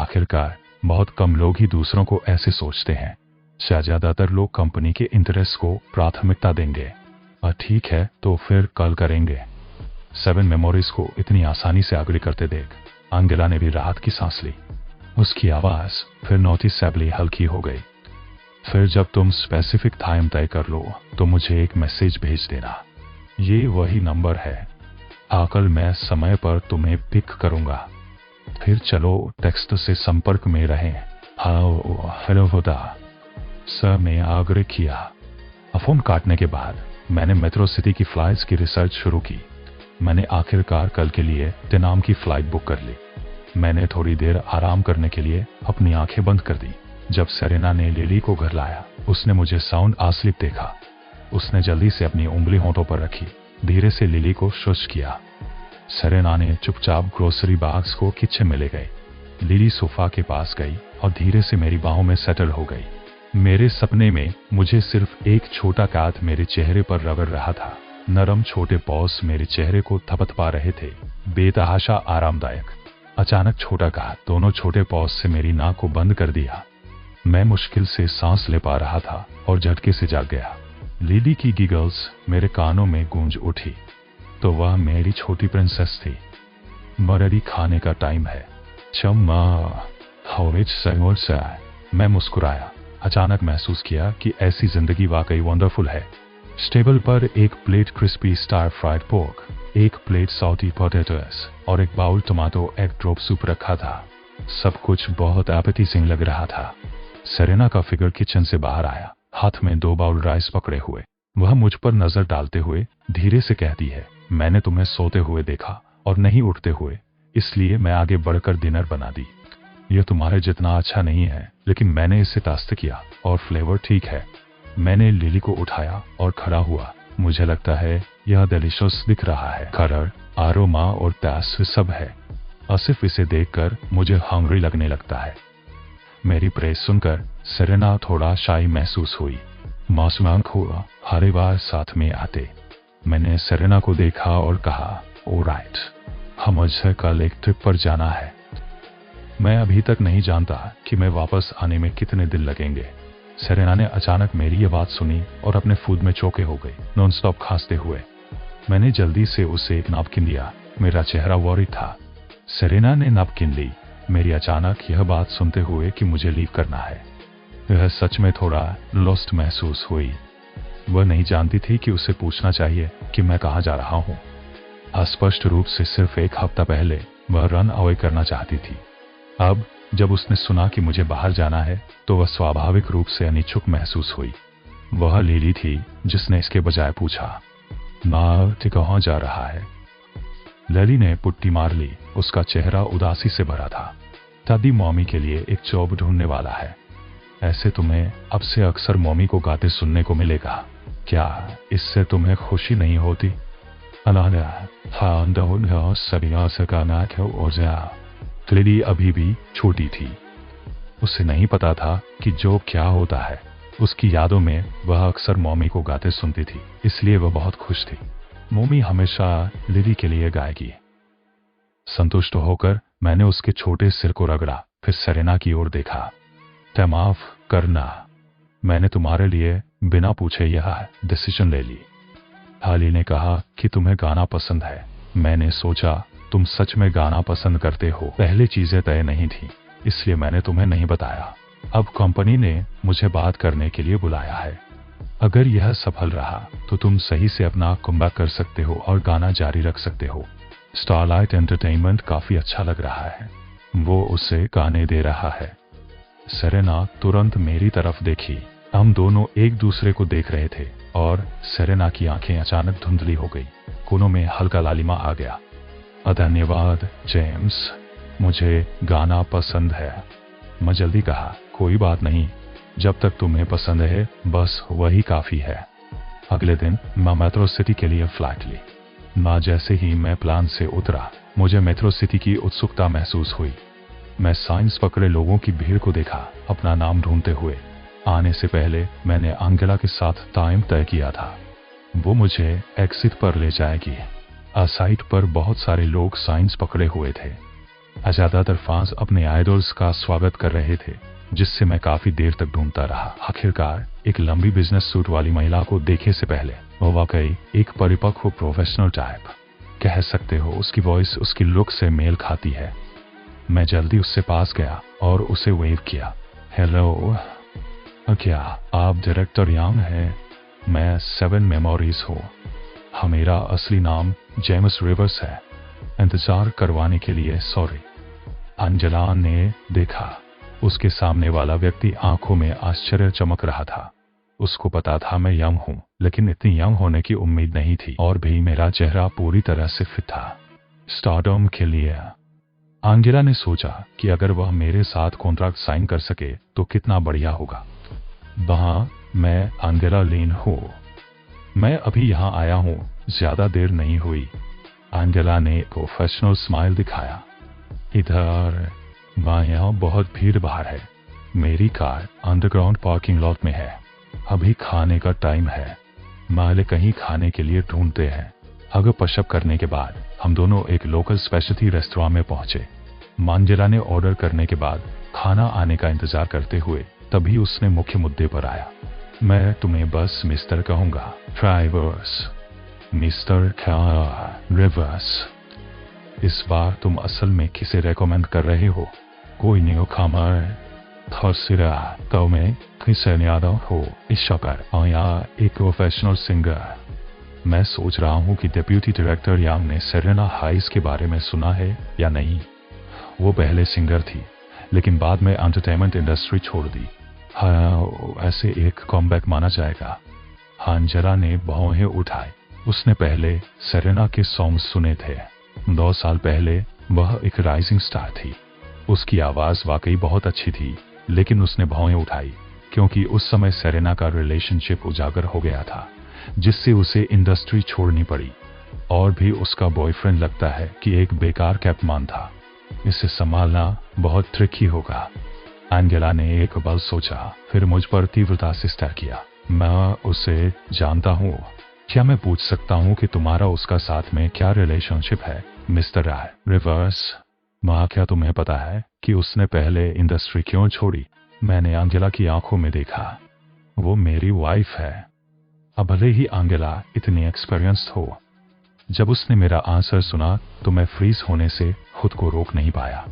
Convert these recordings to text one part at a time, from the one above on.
आखिरकार बहुत कम लोग ही दूसरों को ऐसे सोचते हैं। ज्यादातर लोग कंपनी के इंटरेस्ट को प्राथमिकता देंगे। ठीक है, तो फिर कल करेंगे। 7 मेमोरीज को इतनी आसानी से अग्री करते देख अंगेला ने भी राहत की सांस ली। उसकी आवाज फिर नोटिसेबली हल्की हो गई। फिर जब तुम स्पेसिफिक टाइम तय कर लो तो मुझे एक मैसेज भेज देना। ये वही नंबर है। कल मैं समय पर तुम्हें पिक करूंगा। फिर चलो टेक्स्ट से संपर्क में रहें। हाँ हेलो होता सर ने आग्रह किया। फोन काटने के बाद मैंने मेट्रो सिटी की फ्लाइट्स की रिसर्च शुरू की। मैंने आखिरकार कल के लिए तेनाम की फ्लाइट बुक कर ली। मैंने थोड़ी देर आराम करने के लिए अपनी आंखें बंद कर दी। जब सेरेना ने लिली को घर लाया उसने मुझे साउंड आस्लीप देखा। उसने जल्दी से अपनी उंगली होंठों पर रखी, धीरे से लिली को शुश किया। सेरेना ने चुपचाप ग्रोसरी बैग्स को किचन में ले गई। लिली सोफा के पास गई और धीरे से मेरी बाहों में सेटल हो गई। मेरे सपने में मुझे सिर्फ एक छोटा काट मेरे चेहरे पर रगड़ रहा था। नरम छोटे पॉस मेरे चेहरे को थपथपा रहे थे, बेतहाशा आरामदायक। अचानक छोटा काट दोनों छोटे पॉस से मेरी नाक को बंद कर दिया। मैं मुश्किल से सांस ले पा रहा था और झटके से जाग गया। लिली की गिगल्स मेरे कानों में गूंज उठी। तो वह मेरी छोटी प्रिंसेस थी। मरड़ी खाने का टाइम है। मैं मुस्कुराया। अचानक महसूस किया कि ऐसी जिंदगी वाकई वंडरफुल है। टेबल पर एक plate crispy star fried pork, एक प्लेट सॉल्टी पोटैटोस और एक bowl tomato egg drop soup रखा था। सब कुछ बहुत एपेटाइजिंग लग रहा था। सेरेना का फिगर किचन से बाहर आया, हाथ में 2 बाउल राइस पकड़े हुए। वह मुझ पर नजर डालते हुए धीरे से कहती है, मैंने तुम्हें सोते हुए देखा और नहीं उठते हुए, इसलिए मैं आगे बढ़कर डिनर बना दी। यह तुम्हारे जितना अच्छा नहीं है, लेकिन मैंने इसे टेस्ट किया और फ्लेवर ठीक है। मैंने लिली को उठाया और खड़ा हुआ। मुझे लगता है यह डिलीशियस दिख रहा है। कलर, आरोमा और टेस्ट सब है और सिर्फ इसे देखकर मुझे हंग्री लगने लगता है। मेरी प्रेस सुनकर सेरेना थोड़ा शाई महसूस हुई। मासूम को हर बार साथ में आते। मैंने सेरेना को देखा और कहा, ऑलराइट, हम मुझे कल एक ट्रिप पर जाना है। मैं अभी तक नहीं जानता कि मैं वापस आने में कितने दिन लगेंगे। सेरेना ने अचानक मेरी ये बात सुनी और अपने फूड में चौके हो गई, नॉनस्टॉप खांसते हुए। मैंने जल्दी से उसे एक नैपकिन दिया। मेरा चेहरा वॉरिड था। सेरेना ने नैपकिन ली। मेरी अचानक यह बात सुनते हुए कि मुझे लीव करना है, यह सच में थोड़ा लॉस्ट महसूस हुई। वह नहीं जानती थी कि उसे पूछना चाहिए कि मैं कहाँ जा रहा हूँ। अस्पष्ट रूप से सिर्फ 1 हफ्ता पहले वह रन अवे करना चाहती थी। अब जब उसने सुना कि मुझे बाहर जाना है तो वह स्वाभाविक रूप से अनिच्छुक महसूस हुई। वह लिली थी जिसने इसके बजाय पूछा, माँ तू कहाँ जा रहा है? लिली ने पुट्टी मार ली। उसका चेहरा उदासी से भरा था। दादी मॉमी के लिए एक जॉब ढूंढने वाला है। ऐसे तुम्हें अब से अक्सर मॉमी को गाते सुनने को मिलेगा। क्या इससे तुम्हें खुशी नहीं होती? लिली अभी भी छोटी थी। उसे नहीं पता था कि जॉब क्या होता है। उसकी यादों में वह अक्सर मॉमी को गाते सुनती थी, इसलिए वह बहुत खुश थी। मॉमी हमेशा लिली के लिए गाएगी। संतुष्ट होकर मैंने उसके छोटे सिर को रगड़ा, फिर सेरेना की ओर देखा। माफ करना, मैंने तुम्हारे लिए बिना पूछे यह डिसीजन ले ली। हाली ने कहा कि तुम्हें गाना पसंद है। मैंने सोचा तुम सच में गाना पसंद करते हो। पहले चीजें तय नहीं थी, इसलिए मैंने तुम्हें नहीं बताया। अब कंपनी ने मुझे बात करने के लिए बुलाया है। अगर यह सफल रहा तो तुम सही से अपना कमबैक कर सकते हो और गाना जारी रख सकते हो। स्टारलाइट एंटरटेनमेंट काफी अच्छा लग रहा है। वो उसे गाने दे रहा है। सेरेना तुरंत मेरी तरफ देखी। हम दोनों एक दूसरे को देख रहे थे और सेरेना की आंखें अचानक धुंधली हो गई। कोनों में हल्का लालिमा आ गया। धन्यवाद जेम्स, मुझे गाना पसंद है। मैं जल्दी कहा, कोई बात नहीं, जब तक तुम्हें पसंद है बस वही काफी है। अगले दिन मैं मेट्रो सिटी के लिए फ्लाइट ली। ना जैसे ही मैं प्लान से उतरा मुझे मेट्रो सिटी की उत्सुकता महसूस हुई। मैं साइंस पकड़े लोगों की भीड़ को देखा, अपना नाम ढूंढते हुए। आने से पहले मैंने अंगेला के साथ टाइम तय किया था। वो मुझे एग्जिट पर ले जाएगी। साइट पर बहुत सारे लोग साइंस पकड़े हुए थे। ज्यादातर फैंस अपने आइडल्स का स्वागत कर रहे थे, जिससे मैं काफी देर तक ढूंढता रहा। आखिरकार एक लंबी बिजनेस सूट वाली महिला को देखे से पहले वो वाकई एक परिपक्व प्रोफेशनल टाइप कह सकते हो। उसकी वॉइस उसकी लुक से मेल खाती है। मैं जल्दी उससे पास गया और उसे वेव किया। हेलो, क्या आप डायरेक्टर यांग हैं? मैं 7 मेमोरीज हूँ। हाँ, मेरा असली नाम जेम्स रिवर्स है। इंतजार करवाने के लिए सॉरी। अंजला ने देखा। उसके सामने वाला व्यक्ति आंखों में आश्चर्य चमक रहा था। उसको पता था मैं यंग हूँ, लेकिन इतनी यंग होने की उम्मीद नहीं थी। और भी मेरा चेहरा पूरी तरह से फिट था स्टारडम के लिए। अंजला ने सोचा कि अगर वह मेरे साथ कॉन्ट्रैक्ट साइन कर सके तो कितना बढ़िया होगा। वहाँ मैं अंजला लीन हूँ। मैं अभी यहाँ आया हूँ, ज्यादा देर नहीं हुई। अंजला ने प्रोफेशनल स्माइल दिखाया। इधर वहाँ यहाँ बहुत भीड़ भाड़ है। मेरी कार अंडरग्राउंड पार्किंग लॉट में है। अभी खाने का टाइम है। माले कहीं खाने के लिए ढूंढते हैं। अगर पशप करने के बाद हम दोनों एक लोकल स्पेशलिटी रेस्टोरेंट में पहुंचे। मंजिला ने ऑर्डर करने के बाद खाना आने का इंतजार करते हुए तभी उसने मुख्य मुद्दे पर आया। मैं तुम्हें बस मिस्टर कहूंगा। ड्राइवर्स। Mister reverse. इस बार तुम असल में किसे रेकमेंड कर रहे हो? कोई न्यू कमर? थर्सिरा तो मैं किसे यादव हो इस शकर या एक प्रोफेशनल सिंगर? मैं सोच रहा हूँ कि डिप्यूटी डायरेक्टर यांग ने सेरेना हाइस के बारे में सुना है या नहीं। वो पहले सिंगर थी, लेकिन बाद में एंटरटेनमेंट इंडस्ट्री छोड़ दी। हाँ, ऐसे एक कॉमबैक माना जाएगा। अंजला ने भौहें उठाई। उसने पहले सेरेना के सॉन्ग सुने थे। 2 साल पहले वह एक राइजिंग स्टार थी। उसकी आवाज वाकई बहुत अच्छी थी, लेकिन उसने भौहें उठाई क्योंकि उस समय सेरेना का रिलेशनशिप उजागर हो गया था, जिससे उसे इंडस्ट्री छोड़नी पड़ी। और भी उसका बॉयफ्रेंड लगता है कि एक बेकार कैपमान था। इसे संभालना बहुत ट्रिकी होगा। एंजेला ने एक पल सोचा, फिर मुझ पर तीव्रता से स्टेयर किया। मैं उसे जानता हूँ। क्या मैं पूछ सकता हूँ कि तुम्हारा उसका साथ में क्या रिलेशनशिप है, मिस्टर राय रिवर्स? माँ, क्या तुम्हें पता है कि उसने पहले इंडस्ट्री क्यों छोड़ी? मैंने एंजेला की आंखों में देखा। वो मेरी वाइफ है। अब भले ही एंजेला इतनी एक्सपीरियंस्ड हो, जब उसने मेरा आंसर सुना तो मैं फ्रीज होने से खुद को रोक नहीं पाया।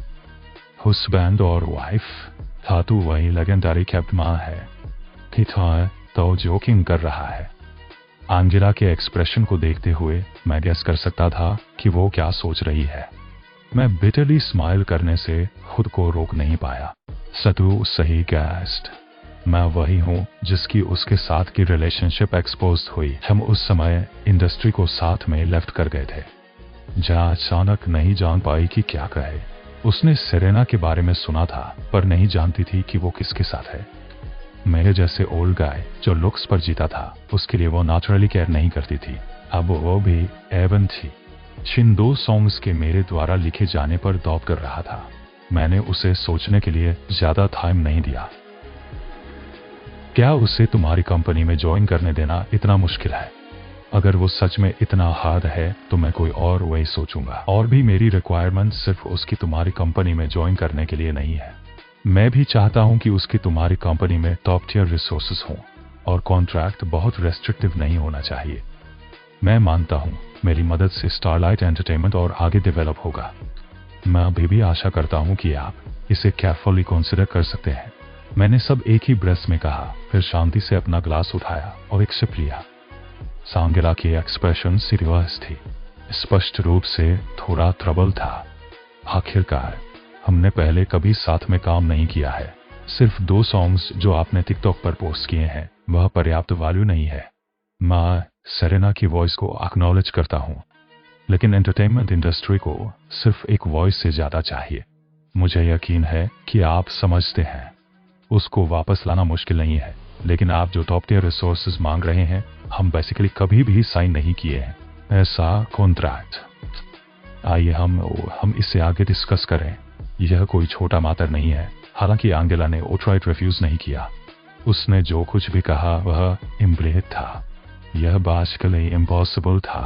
हस्बैंड और वाइफ? था तू वही लेजेंडरी कैप्टन है कि था तो जोकिंग कर रहा है? एंजेला के एक्सप्रेशन को देखते हुए मैं गेस कर सकता था कि वो क्या सोच रही है। मैं बिटरली स्माइल करने से खुद को रोक नहीं पाया। सतु सही गेस्ट। मैं वही हूँ जिसकी उसके साथ की रिलेशनशिप एक्सपोज हुई। हम उस समय इंडस्ट्री को साथ में लेफ्ट कर गए थे। जा अचानक नहीं जान पाई कि क्या कहे। उसने सेरेना के बारे में सुना था, पर नहीं जानती थी कि वो किसके साथ है। मेरे जैसे ओल्ड गाय जो लुक्स पर जीता था, उसके लिए वो नेचुरली केयर नहीं करती थी। अब वो भी एवन थी। जिन 2 सॉन्ग्स के मेरे द्वारा लिखे जाने पर दौड़ कर रहा था। मैंने उसे सोचने के लिए ज्यादा टाइम नहीं दिया। क्या उसे तुम्हारी कंपनी में ज्वाइन करने देना इतना मुश्किल है? अगर वो सच में इतना हार्ड है तो मैं कोई और वे सोचूंगा। और भी मेरी रिक्वायरमेंट सिर्फ उसकी तुम्हारी कंपनी में ज्वाइन करने के लिए नहीं है। मैं भी चाहता हूं कि उसकी तुम्हारी कंपनी में टॉप टियर रिसोर्सेज हों और कॉन्ट्रैक्ट बहुत रेस्ट्रिक्टिव नहीं होना चाहिए। मैं मानता हूं मेरी मदद से स्टारलाइट एंटरटेनमेंट और आगे डेवलप होगा। मैं अभी भी आशा करता हूं कि आप इसे केयरफुली कंसिडर कर सकते हैं। मैंने सब एक ही ब्रेथ में कहा, फिर शांति से अपना ग्लास उठाया और एक सिप लिया। सांगेला की एक्सप्रेशन सीरियस थी, स्पष्ट रूप से थोड़ा ट्रबल था। आखिरकार हमने पहले कभी साथ में काम नहीं किया है। सिर्फ 2 सॉन्ग्स जो आपने टिकटॉक पर पोस्ट किए हैं, वह पर्याप्त वैल्यू नहीं है। मैं सेरेना की वॉइस को एक्नॉलेज करता हूं, लेकिन एंटरटेनमेंट इंडस्ट्री को सिर्फ एक वॉइस से ज्यादा चाहिए। मुझे यकीन है कि आप समझते हैं। उसको वापस लाना मुश्किल नहीं है, लेकिन आप जो टॉप टियर रिसोर्सेज मांग रहे हैं, हम बेसिकली कभी भी साइन नहीं किए हैं ऐसा कॉन्ट्रैक्ट। आइए हम इससे आगे डिस्कस करें। यह कोई छोटा मैटर नहीं है। हालांकि एंजेला ने आउटराइट रिफ्यूज नहीं किया। उसने जो कुछ भी कहा वह इम्प्लीट था। यह बेसिकली इम्पॉसिबल था।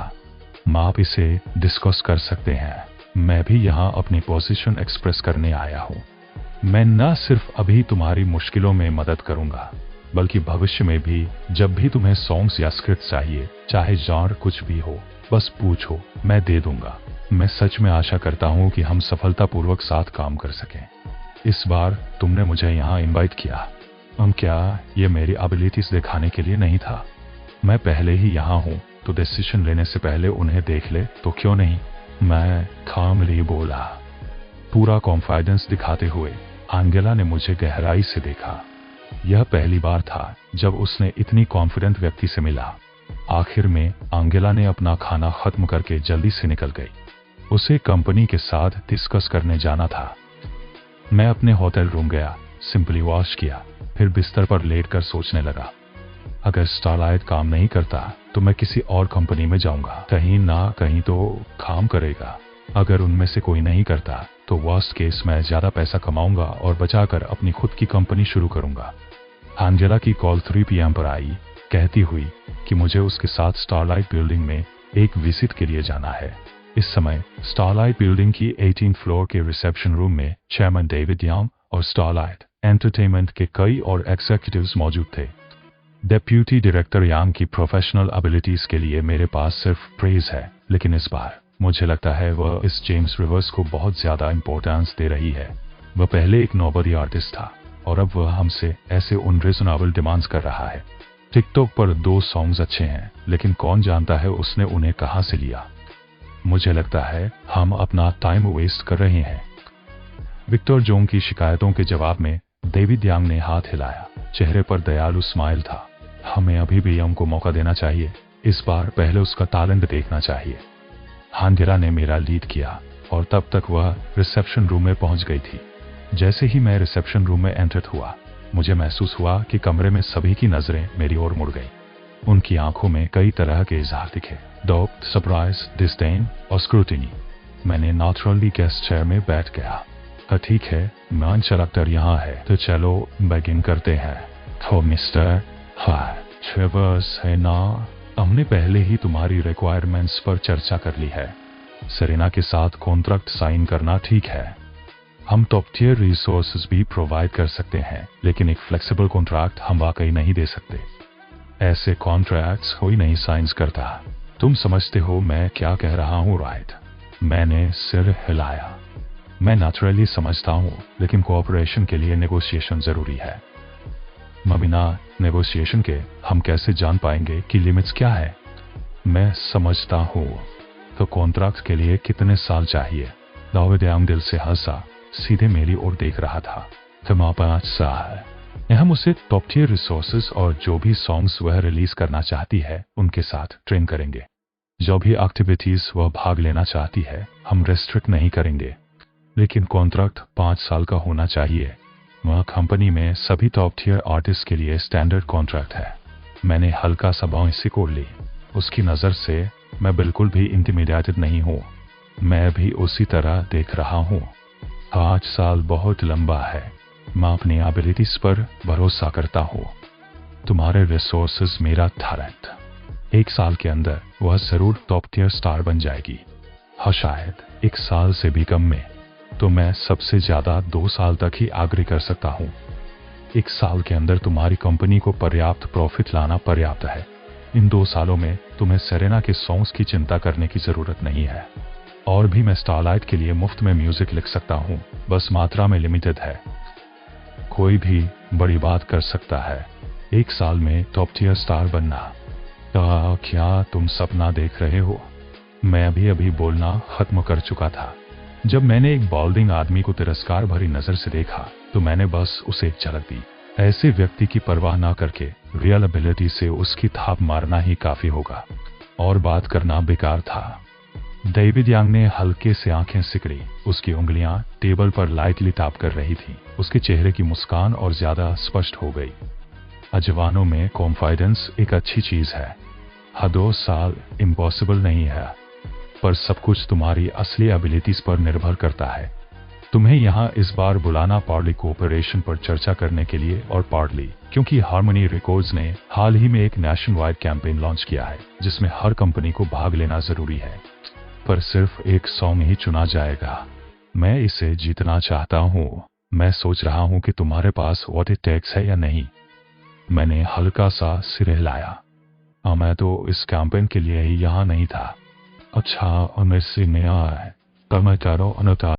आप इसे डिस्कस कर सकते हैं। मैं भी यहाँ अपनी पोजीशन एक्सप्रेस करने आया हूँ। मैं न सिर्फ अभी तुम्हारी मुश्किलों में मदद करूंगा, बल्कि भविष्य में भी जब भी तुम्हें सॉन्ग्स या स्क्रिप्ट चाहिए, चाहे जॉनर कुछ भी हो, बस पूछो, मैं दे दूंगा। मैं सच में आशा करता हूँ कि हम सफलतापूर्वक साथ काम कर सकें। इस बार तुमने मुझे यहाँ इनवाइट किया, क्या ये मेरी एबिलिटीज दिखाने के लिए नहीं था? मैं पहले ही यहाँ हूँ, तो डिसीजन लेने से पहले उन्हें देख ले तो क्यों नहीं? मैं कामली बोला, पूरा कॉन्फिडेंस दिखाते हुए। एंजेला ने मुझे गहराई से देखा। यह पहली बार था जब उसने इतनी कॉन्फिडेंट व्यक्ति से मिला। आखिर में एंजेला ने अपना खाना खत्म करके जल्दी से निकल गई। उसे कंपनी के साथ डिस्कस करने जाना था। मैं अपने होटल रूम गया, सिंपली वॉश किया, फिर बिस्तर पर लेटकर सोचने लगा, अगर स्टारलाइट काम नहीं करता तो मैं किसी और कंपनी में जाऊंगा, कहीं ना कहीं तो काम करेगा। अगर उनमें से कोई नहीं करता तो वर्स्ट केस मैं ज्यादा पैसा कमाऊंगा और बचाकर अपनी खुद की कंपनी शुरू करूंगा। एंजेला की कॉल 3 PM पर आई, कहती हुई कि मुझे उसके साथ स्टारलाइट बिल्डिंग में एक विजिट के लिए जाना है। इस समय स्टारलाइट बिल्डिंग की 18th फ्लोर के रिसेप्शन रूम में चेयरमैन डेविड यांग और स्टारलाइट एंटरटेनमेंट के कई और एग्जीक्यूटिव्स मौजूद थे। डेप्यूटी डायरेक्टर यांग की प्रोफेशनल एबिलिटीज के लिए मेरे पास सिर्फ प्रेज है, लेकिन इस बार मुझे लगता है वह इस जेम्स रिवर्स को बहुत ज्यादा इंपॉर्टेंस दे रही है। वह पहले एक नोबडी आर्टिस्ट था और अब वह हमसे ऐसे अनरीजनेबल डिमांड्स कर रहा है। टिकटॉक पर 2 सॉन्ग्स अच्छे हैं, लेकिन कौन जानता है उसने उन्हें कहां से लिया। मुझे लगता है हम अपना टाइम वेस्ट कर रहे हैं। विक्टर जोंग की शिकायतों के जवाब में डेविड यांग ने हाथ हिलाया, चेहरे पर दयालु स्माइल था। हमें अभी भी यंग को मौका देना चाहिए, इस बार पहले उसका टैलेंट देखना चाहिए। एंजेला ने मेरा लीड किया और तब तक वह रिसेप्शन रूम में पहुंच गई थी। जैसे ही मैं रिसेप्शन रूम में एंटर हुआ, मुझे महसूस हुआ कि कमरे में सभी की नजरें मेरी ओर मुड़ गईं। उनकी आंखों में कई तरह के इजहार दिखे, डाउट, सरप्राइज, डिस्डेन और स्क्रूटिनी। मैंने नेचुरली गेस्ट चेयर में बैठ गया। ठीक है, मेन कैरेक्टर यहाँ है, तो चलो बिगिन करते हैं। तो मिस्टर ट्रेवर्स है ना? हमने पहले ही तुम्हारी रिक्वायरमेंट्स पर चर्चा कर ली है। सेरेना के साथ कॉन्ट्रैक्ट साइन करना ठीक है। हम टॉप टियर रिसोर्सेज भी प्रोवाइड कर सकते हैं, लेकिन एक फ्लेक्सिबल कॉन्ट्रैक्ट हम वाकई नहीं दे सकते। ऐसे कॉन्ट्रैक्ट्स कोई नहीं साइन करता। तुम समझते हो मैं क्या कह रहा हूँ, राइट? मैंने सिर हिलाया। मैं नेचुरली समझता हूँ, लेकिन कोऑपरेशन के लिए नेगोशिएशन जरूरी है। बिना नेगोशिएशन के हम कैसे जान पाएंगे कि लिमिट्स क्या है? मैं समझता हूँ। तो कॉन्ट्रैक्ट के लिए कितने साल चाहिए? डेविड यांग दिल से हंसा, सीधे मेरी ओर देख रहा था। तो 5 साल। हम उसे टॉप टियर रिसोर्सेज और जो भी सॉन्ग्स वह रिलीज करना चाहती है उनके साथ ट्रेन करेंगे। जो भी एक्टिविटीज वह भाग लेना चाहती है हम रेस्ट्रिक्ट नहीं करेंगे, लेकिन कॉन्ट्रैक्ट 5 साल का होना चाहिए। वह कंपनी में सभी टॉप टियर आर्टिस्ट के लिए स्टैंडर्ड कॉन्ट्रैक्ट है। मैंने हल्का सा बाँह सिकोड़ ली। उसकी नज़र से मैं बिल्कुल भी इंटिमिडेटेड नहीं हूँ। मैं भी उसी तरह देख रहा हूँ। 5 साल बहुत लंबा है। मैं अपनी एबिलिटीज पर भरोसा करता हूँ। तुम्हारे रिसोर्सेज मेरा टैलेंट। 1 साल के अंदर वह जरूर टॉप टियर स्टार बन जाएगी। हाँ, शायद 1 साल से भी कम में। तो मैं सबसे ज्यादा 2 साल तक ही आग्रह कर सकता हूँ। 1 साल के अंदर तुम्हारी कंपनी को पर्याप्त प्रॉफिट लाना पर्याप्त है। इन 2 सालों में तुम्हें सेरेना के सॉन्ग्स की चिंता करने की जरूरत नहीं है। और भी मैं स्टारलाइट के लिए मुफ्त में म्यूजिक लिख सकता हूँ, बस मात्रा में लिमिटेड है। कोई भी बड़ी बात कर सकता है। 1 साल में टॉप टियर स्टार बनना। क्या तुम सपना देख रहे हो? मैं अभी बोलना खत्म कर चुका था। जब मैंने एक बाल्डिंग आदमी को तिरस्कार भरी नजर से देखा तो मैंने बस उसे एक झलक दी। ऐसे व्यक्ति की परवाह ना करके रियल एबिलिटी से उसकी थाप मारना ही काफी होगा, और बात करना बेकार था। डेविड यांग ने हल्के से आंखें सिकड़ी। उसकी उंगलियां टेबल पर लाइटली टैप कर रही थी। उसके चेहरे की मुस्कान और ज्यादा स्पष्ट हो गई। अजवानों में कॉन्फिडेंस एक अच्छी चीज है। 2 साल इम्पॉसिबल नहीं है, पर सब कुछ तुम्हारी असली एबिलिटीज पर निर्भर करता है। तुम्हें यहाँ इस बार बुलाना पार्टली कोऑपरेशन पर चर्चा करने के लिए और पार्टली क्योंकि हार्मनी रिकॉर्ड्स ने हाल ही में एक नेशन वाइड कैंपेन लॉन्च किया है जिसमें हर कंपनी को भाग लेना जरूरी है। पर सिर्फ 100 में ही चुना जाएगा। मैं इसे जीतना चाहता हूँ। मैं सोच रहा हूँ कि तुम्हारे पास व्हाट इट टेक्स है या नहीं। मैंने हल्का सा सिर हिलाया। मैं तो इस कैंपेन के लिए ही यहाँ नहीं था। अच्छा, मेरे से नया है। तब मैं करो अनुता